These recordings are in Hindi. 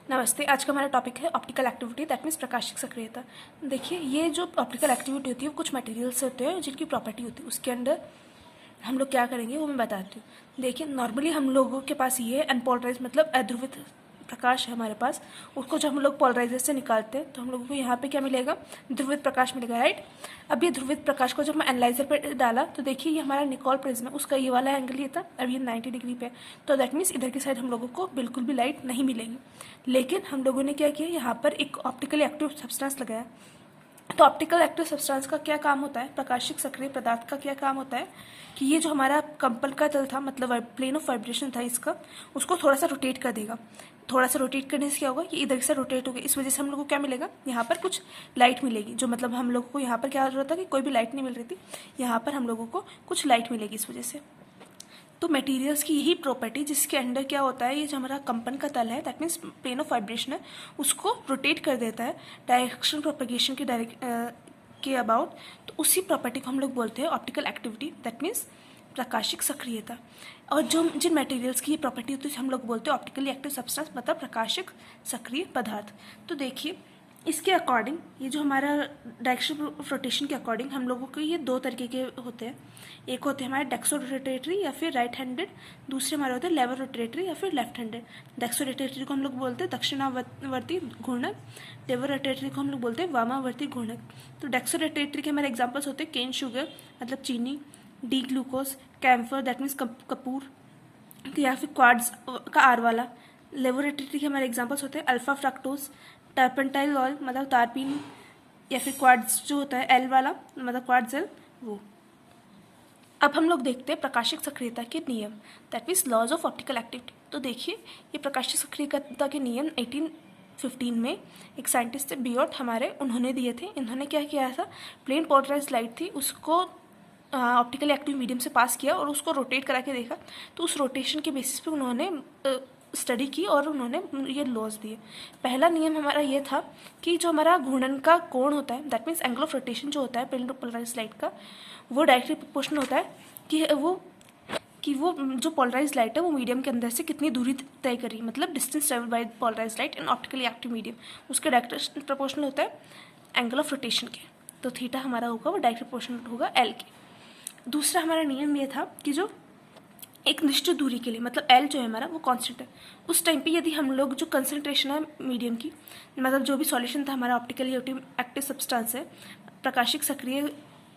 नमस्ते। आज का हमारा टॉपिक है ऑप्टिकल एक्टिविटी, दैट मीन्स प्रकाशिक सक्रियता। देखिए, ये जो ऑप्टिकल एक्टिविटी होती है वो कुछ मटेरियल्स होते हैं जिनकी प्रॉपर्टी होती है, उसके अंदर हम लोग क्या करेंगे वो मैं बताती हूँ। देखिए, नॉर्मली हम लोगों के पास ये अनपोलराइज मतलब अध्रुवित प्रकाश है हमारे पास, उसको जब हम लोग पोलराइजर से निकालते हैं तो हम लोगों को यहाँ पे क्या मिलेगा, ध्रुवित प्रकाश मिलेगा, राइट। अब ये ध्रुवित प्रकाश को जब मैं एनालाइजर पे डाला तो देखिए ये हमारा निकोल प्रिज्म है, उसका ये वाला एंगल ये था, अब ये 90 डिग्री पे, तो दैट मीन्स इधर की साइड हम लोगों को बिल्कुल भी लाइट नहीं मिलेगी। लेकिन हम लोगों ने क्या किया, यहाँ पर एक ऑप्टिकली एक्टिव सब्सटेंस लगाया। तो ऑप्टिकल एक्टिव सब्सटेंस का क्या काम होता है, प्रकाशिक सक्रिय पदार्थ का क्या काम होता है कि ये जो हमारा कंपन का तल था, मतलब प्लेन ऑफ वाइब्रेशन था इसका, उसको थोड़ा सा रोटेट कर देगा। थोड़ा सा रोटेट करने से क्या होगा, ये इधर से रोटेट होगा, इस वजह से हम लोग को क्या मिलेगा, यहाँ पर कुछ लाइट मिलेगी। जो मतलब हम लोगों को यहाँ पर क्या जरूरत था कि कोई भी लाइट नहीं मिल रही थी, यहाँ पर हम लोगों को कुछ लाइट मिलेगी इस वजह से। तो मटेरियल्स की यही प्रॉपर्टी, जिसके अंदर क्या होता है, ये जो हमारा कंपन का तल है, that means plane of vibration है, उसको रोटेट कर देता है डायरेक्शन प्रोपगेशन के अबाउट। तो उसी प्रॉपर्टी को हम लोग बोलते हैं ऑप्टिकल एक्टिविटी, दैट मीन्स प्रकाशिक सक्रियता। और जो जिन मटेरियल्स की ये प्रॉपर्टी होती है हम लोग बोलते हैं ऑप्टिकली एक्टिव सब्सटेंस, मतलब प्रकाशिक सक्रिय पदार्थ। तो देखिए, इसके अकॉर्डिंग ये जो हमारा डायरेक्शन ऑफ रोटेशन के अकॉर्डिंग हम लोगों को ये दो तरीके के होते हैं। एक होते हैं हमारे डेक्सो रोटेटरी या फिर राइट हैंडेड, दूसरे हमारे होते हैं लेवर रोटेटरी या फिर लेफ्ट हैंडेड। डेक्सो रोटेटरी को हम लोग बोलते हैं दक्षिणावर्ती घूर्णक, लेवर रोटेटरी को हम लोग बोलते हैं वामावर्ती घूर्णक। तो डेक्सो रोटेटरी के हमारे एग्जाम्पल्स होते हैं केन शुगर मतलब चीनी, D glucose, camphor that means कपूर, या फिर क्वार्ट्ज का आर वाला। लेवोरेटरी के हमारे एग्जाम्पल्स होते हैं अल्फा फ्रक्टोज, टर्पेंटाइल ऑयल मतलब तारपीन, या फिर क्वार्ट्ज जो होता है एल वाला मतलब क्वार्ट्जल वो। अब हम लोग देखते हैं प्रकाशिक सक्रियता के नियम, that means laws of optical activity. तो देखिए, ये प्रकाशिक सक्रियता के नियम 1815 में एक साइंटिस्ट थे बियोट हमारे, उन्होंने दिए थे। इन्होंने क्या किया था, प्लेन पोलराइज्ड लाइट थी उसको ऑप्टिकली एक्टिव मीडियम से पास किया और उसको रोटेट करा के देखा। तो उस रोटेशन के बेसिस पे उन्होंने स्टडी की और उन्होंने ये लॉज दिए। पहला नियम हमारा ये था कि जो हमारा घूर्णन का कोण होता है, that means angle of rotation जो होता है प्लेन पोलराइज्ड लाइट का, वो डायरेक्टली प्रोपोर्शनल होता है कि वो जो पोलराइज्ड लाइट है वो मीडियम के अंदर से कितनी दूरी तय करी, मतलब distance travel by polarised light in optically active medium, उसके डायरेक्ट प्रोपोर्शनल होता है एंगल ऑफ रोटेशन के। तो थीटा हमारा होगा वो डायरेक्ट प्रोपोर्शनल होगा एल के। दूसरा हमारा नियम ये था कि जो एक निश्चित दूरी के लिए, मतलब एल जो है हमारा वो कांस्टेंट है, उस टाइम पे यदि हम लोग जो कंसंट्रेशन है मीडियम की, मतलब जो भी सॉल्यूशन था हमारा ऑप्टिकली एक्टिव सब्सटेंस है, प्रकाशिक सक्रिय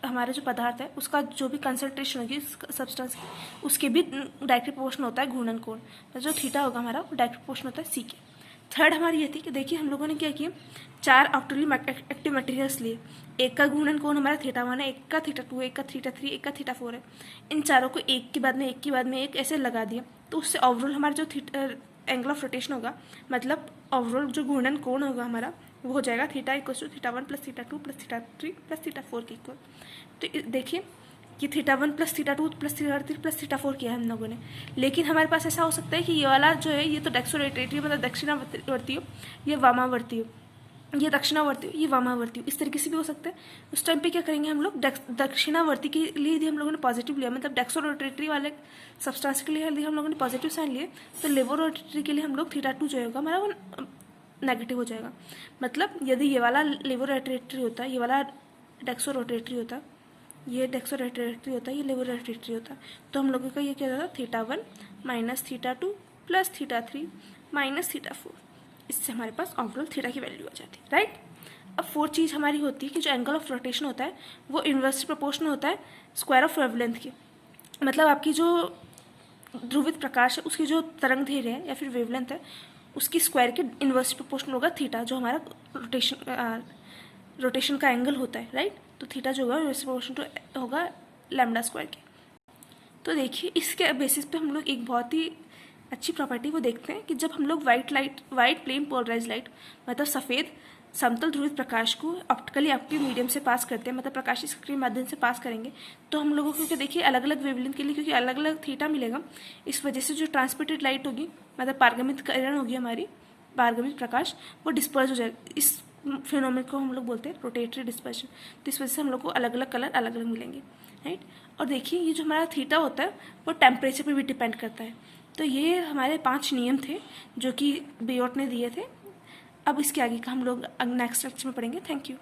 हमारा जो पदार्थ है, उसका जो भी कंसंट्रेशन होगी सब्सटेंस की, उसके भी डायरेक्ट प्रोपोर्शनल होता है घूर्णन कोण, तो जो थीटा होगा हमारा वो डायरेक्ट प्रोपोर्शनल होता है सी के। थर्ड हमारी ये थी कि देखिए हम लोगों ने क्या किया, 4 ऑप्टिकली एक्टिव मटेरियल्स लिए, एक का घूर्णन कोण हमारा थीटा 1 है, एक का थीटा 2 है, एक का थीटा 3, एक का थीटा 4 है। इन चारों को एक के बाद में एक के बाद में एक ऐसे लगा दिया, तो उससे ओवरऑल हमारा जो एंगल ऑफ रोटेशन होगा, मतलब ओवरऑल जो घूर्णन कोण होगा हमारा वो हो जाएगा theta equal to theta 1 plus theta 2 plus theta 3 plus theta 4 के इक्वल। तो देखिए कि theta 1 plus theta 2 plus theta 3 plus theta 4 किया है हम लोगों ने। लेकिन हमारे पास ऐसा हो सकता है कि ये वाला जो है ये तो डेक्सोरोटेटरी मतलब दक्षिणावर्ती हो, ये वामावर्ती हो, ये दक्षिणावर्ती हो, ये वामावर्ती हो, इस तरीके से भी हो सकता है। उस टाइम पे क्या करेंगे हम लोग, दक्षिणावर्ती के लिए यदि हम लोगों ने पॉजिटिव लिया, मतलब डेक्सोरोटेटरी वाले सब्सटेंस के लिए यदि हम लोगों ने पॉजिटिव साइन लिए, तो लेवोरोटेटरी के लिए हम लोग थीटा 2 जो होगा हमारा वो नेगेटिव हो जाएगा। मतलब यदि ये वाला लेवोरोटेटरी होता है, ये वाला डेक्सोरोटेटरी होता है, ये डेक्सोरोटेटरी होता है, ये लेवोरोटेटरी होता है, तो हम लोगों का ये क्या होता है, theta 1 minus theta 2 plus theta 3 minus theta 4, इससे हमारे पास ओवरऑल थीटा की वैल्यू आ जाती है, राइट। अब फोर्थ चीज़ हमारी होती है कि जो एंगल ऑफ रोटेशन होता है वो इन्वर्सली प्रोपोर्शनल होता है स्क्वायर ऑफ वेवलेंथ के, मतलब आपकी जो ध्रुवित प्रकाश है उसकी जो तरंग दैर्घ्य है या फिर वेवलेंथ है उसकी स्क्वायर के इन्वर्सली प्रोपोर्शनल होगा थीटा, जो हमारा रोटेशन का एंगल होता है, राइट। तो थीटा जो होगा इन्वर्सली प्रोपोर्शनल टू होगा लैम्डा स्क्वायर के। तो देखिए इसके बेसिस पे हम लोग एक बहुत ही अच्छी प्रॉपर्टी वो देखते हैं कि जब हम लोग वाइट प्लेन पोलराइज लाइट मतलब सफ़ेद समतल ध्रुवित प्रकाश को ऑप्टिकली एक्टिव मीडियम से पास करते हैं, मतलब प्रकाशिक सक्रिय माध्यम से पास करेंगे, तो हम लोगों को देखिए अलग अलग वेवलेंथ के लिए क्योंकि अलग अलग थीटा मिलेगा, इस वजह से जो ट्रांसमिटेड लाइट होगी मतलब पारगमित किरण होगी हमारी, पारगमित प्रकाश वो डिस्पर्स हो जाएगा। इस फिनोमेनन को हम लोग बोलते हैं रोटेटरी डिस्पर्शन। तो इस वजह से हम लोग को अलग अलग कलर अलग अलग मिलेंगे, राइट। और देखिए ये जो हमारा थीटा होता है वो टेम्परेचर पर भी डिपेंड करता है। तो ये हमारे 5 नियम थे जो कि बियोट ने दिए थे अब इसके आगे का हम लोग नेक्स्ट लेक्चर में पढ़ेंगे। Thank you.